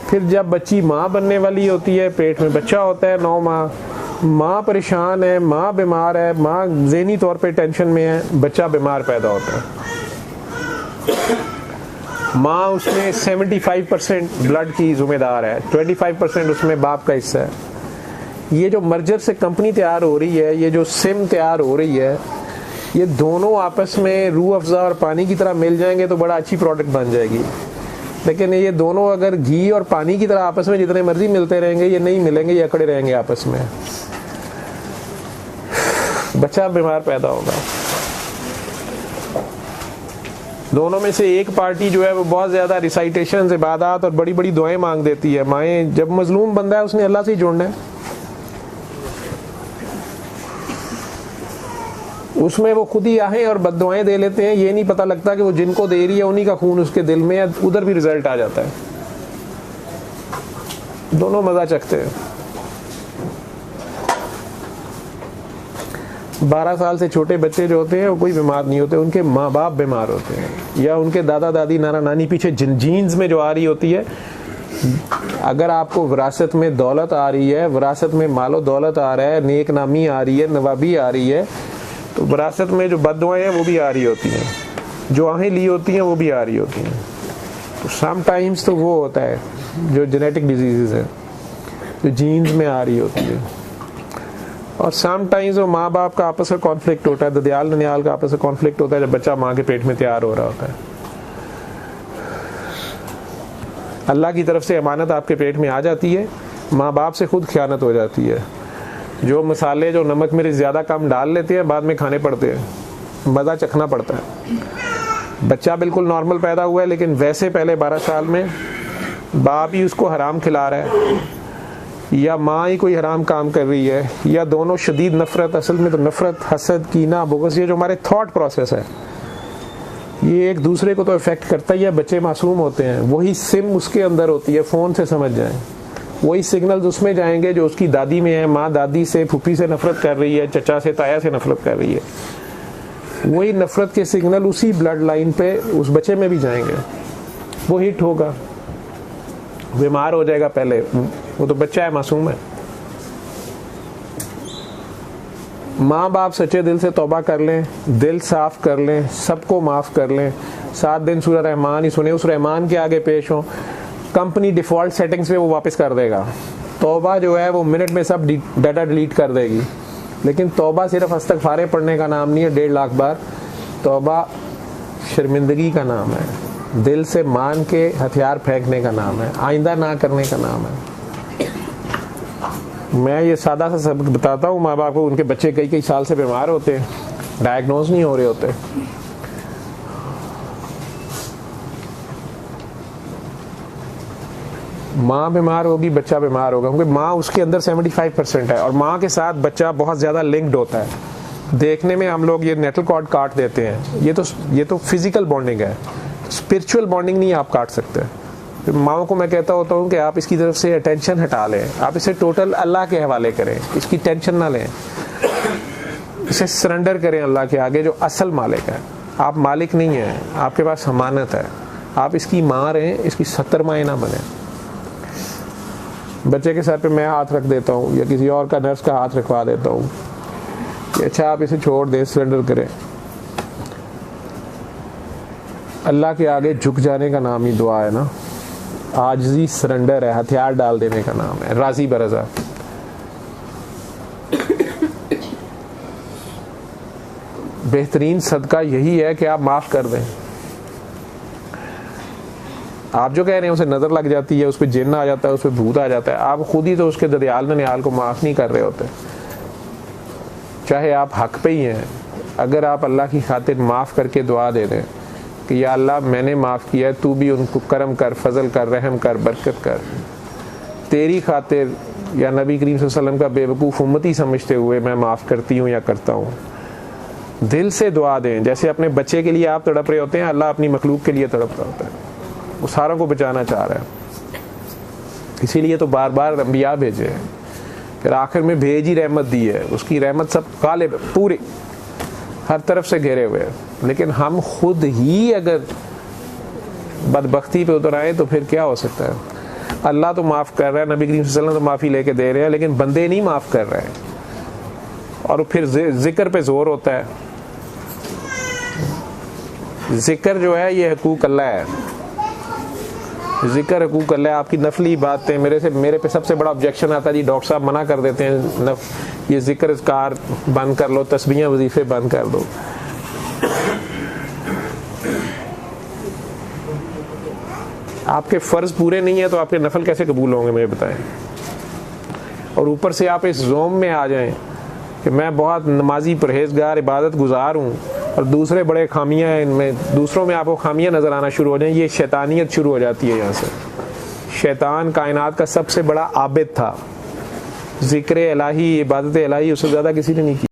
फिर जब बच्ची माँ बनने वाली होती है, पेट में बच्चा होता है 9 माह, माँ परेशान है, माँ बीमार है, माँ ज़हनी तौर पे टेंशन में है, बच्चा बीमार पैदा होता है। माँ उसमें 75% ब्लड की जिम्मेदार है, 25% उसमें बाप का हिस्सा है। ये जो मर्जर से कंपनी तैयार हो रही है, ये जो सिम तैयार हो रही है, ये दोनों आपस में रूह अफ़ज़ा और पानी की तरह मिल जाएंगे तो बड़ा अच्छी प्रोडक्ट बन जाएगी। लेकिन ये दोनों अगर घी और पानी की तरह आपस में जितने मर्जी मिलते रहेंगे, ये नहीं मिलेंगे, ये अकड़े रहेंगे आपस में, बच्चा बीमार पैदा होगा। दोनों में से एक पार्टी जो है वो बहुत ज़्यादा रिसाइटेशन, इबादत और बड़ी बड़ी दुआएं मांग देती है। माएँ, जब मजलूम बंदा है उसने अल्लाह से ही जुड़ना है, उसमें वो खुद ही आहें और बद्दुआएं दे लेते हैं। ये नहीं पता लगता कि वो जिनको दे रही है उन्हीं का खून उसके दिल में है, उधर भी रिजल्ट आ जाता है। दोनों मज़ा चखते हैं। 12 साल से छोटे बच्चे जो होते हैं वो कोई बीमार नहीं होते, उनके माँ बाप बीमार होते हैं, या उनके दादा दादी नाना नानी पीछे जीन्स में जो आ रही होती है। अगर आपको विरासत में दौलत आ रही है, विरासत में मालो दौलत आ रहा है, नेक नामी आ रही है, नवाबी आ रही है, तो विरासत में जो बद्दुआएं हैं वो भी आ रही होती हैं, जो आहें ली होती हैं वो भी आ रही होती हैं। तो समटाइम्स तो वो होता है जो जेनेटिक डिजीज़ है, जो जीन्स में आ रही होती है, और समटाइम्स वो माँ बाप का आपस में कॉन्फ्लिक्ट होता है, ददियाल ननियाल का आपस में कॉन्फ्लिक्ट होता है जब बच्चा माँ के पेट में तैयार हो रहा होता है। अल्लाह की तरफ से अमानत आपके पेट में आ जाती है, माँ बाप से खुद ख़यानत हो जाती है। जो मसाले, जो नमक मिर्च ज़्यादा कम डाल लेते हैं, बाद में खाने पड़ते हैं, मज़ा चखना पड़ता है। बच्चा बिल्कुल नॉर्मल पैदा हुआ है, लेकिन वैसे पहले 12 साल में बाप ही उसको हराम खिला रहा है, या माँ ही कोई हराम काम कर रही है, या दोनों शदीद नफ़रत। असल में तो नफ़रत, हसद, कीना, बुग़्ज़, ये जो हमारे थॉट प्रोसेस है, ये एक दूसरे को तो इफ़ेक्ट करता ही है। बच्चे मासूम होते हैं, वही सिम उसके अंदर होती है, फ़ोन से समझ जाएं, वही सिग्नल्स उसमें जाएंगे जो उसकी दादी में है। माँ दादी से, फूफी से नफ़रत कर रही है, चचा से, ताया से नफ़रत कर रही है, वही नफ़रत के सिग्नल उसी ब्लड लाइन पे उस बच्चे में भी जाएंगे, वो हिट होगा, बीमार हो जाएगा। पहले वो तो बच्चा है, मासूम है। माँ बाप सच्चे दिल से तौबा कर लें, दिल साफ़ कर लें, सबको माफ़ कर लें, 7 दिन सूरह रहमान ही सुने, उस रहमान के आगे पेश हों, कंपनी डिफ़ॉल्ट सेटिंग्स पे वो वापस कर देगा। तौबा जो है वो मिनट में सब डाटा डिलीट कर देगी। लेकिन तौबा सिर्फ इस्तग़फ़ार पढ़ने का नाम नहीं है 1.5 लाख बार। तौबा शर्मिंदगी का नाम है, दिल से मान के हथियार फेंकने का नाम है, आइंदा ना करने का नाम है। मैं ये सादा सा सबक बताता हूँ माँ बाप को, उनके बच्चे कई साल से बीमार होते हैं, डायग्नोज नहीं हो रहे होते। माँ बीमार होगी, बच्चा बीमार होगा, क्योंकि माँ उसके अंदर 75% है, और माँ के साथ बच्चा बहुत ज़्यादा लिंक्ड होता है। देखने में हम लोग ये नेटल कॉर्ड काट देते हैं, ये तो फिजिकल बॉन्डिंग है, स्पिरिचुअल बॉन्डिंग नहीं आप काट सकते। तो माँओं को मैं कहता होता हूँ कि आप इसकी तरफ से अटेंशन हटा लें, आप इसे टोटल अल्लाह के हवाले करें, इसकी टेंशन ना लें, इसे सरेंडर करें अल्लाह के आगे जो असल मालिक है। आप मालिक नहीं हैं, आपके पास अमानत है, आप इसकी माँ रहें, इसकी 70 माएँ ना बने। बच्चे के सर पे मैं हाथ रख देता हूँ या किसी और का नर्स का हाथ रखवा देता हूँ कि अच्छा आप इसे छोड़ दें, सरेंडर करें। अल्लाह के आगे झुक जाने का नाम ही दुआ है ना, आजिज़ी सरेंडर है, हथियार डाल देने का नाम है, राज़ी बरज़ा। बेहतरीन सदका यही है कि आप माफ़ कर दें। आप जो कह रहे हैं उसे नज़र लग जाती है, उस पर जिन्न आ जाता है, उस पर भूत आ जाता है, आप खुद ही तो उसके ददियाल ननियाल को माफ़ नहीं कर रहे होते। चाहे आप हक पे ही हैं, अगर आप अल्लाह की खातिर माफ़ करके दुआ दे दें कि या अल्लाह मैंने माफ़ किया है, तू भी उनको करम कर, फजल कर, रहम कर, बरकत कर, तेरी खातिर या नबी करीम सल्लल्लाहु अलैहि वसल्लम का बेवकूफ़ उम्मती समझते हुए मैं माफ़ करती हूँ या करता हूँ। दिल से दुआ दें, जैसे अपने बच्चे के लिए आप तड़प रहे होते हैं, अल्लाह अपनी मखलूक के लिए तड़प रहा होता है, वो सारों को बचाना चाह रहा है, इसीलिए तो बार बार अंबिया भेजे हैं, फिर आखिर में भेज ही रहमत दी है। उसकी रहमत सब गालिब पूरे हर तरफ से घेरे हुए हैं। लेकिन हम खुद ही अगर बदबख्ती पे उतर आए तो फिर क्या हो सकता है। अल्लाह तो माफ़ कर रहा है, नबी करीम सल्लल्लाहु अलैहि वसल्लम तो माफ़ी लेके दे रहे हैं, लेकिन बंदे नहीं माफ़ कर रहे हैं। और फिर जिक्र पे जोर होता है। जिक्र जो है ये हकूक अल्लाह है, जिक्र हकूक अल्लाह। आपकी नफली बातें मेरे पे सबसे बड़ा ऑब्जेक्शन आता है जी, डॉक्टर साहब मना कर देते हैं ये जिक्र कार बंद कर लो, तस्बीहें वजीफे बंद कर दो। आपके फ़र्ज पूरे नहीं है तो आपके नफल कैसे कबूल होंगे मुझे बताएं। और ऊपर से आप इस जोम में आ जाएं कि मैं बहुत नमाजी परहेजगार इबादत गुजार हूँ, और दूसरे बड़े खामियाँ हैं इनमें, दूसरों में आपको खामियाँ नज़र आना शुरू हो जाएं। ये शैतानियत शुरू हो जाती है यहाँ से। शैतान कायनात का सबसे बड़ा आबिद था, जिक्र इलाही, इबादत इलाही उससे ज़्यादा किसी ने नहीं की।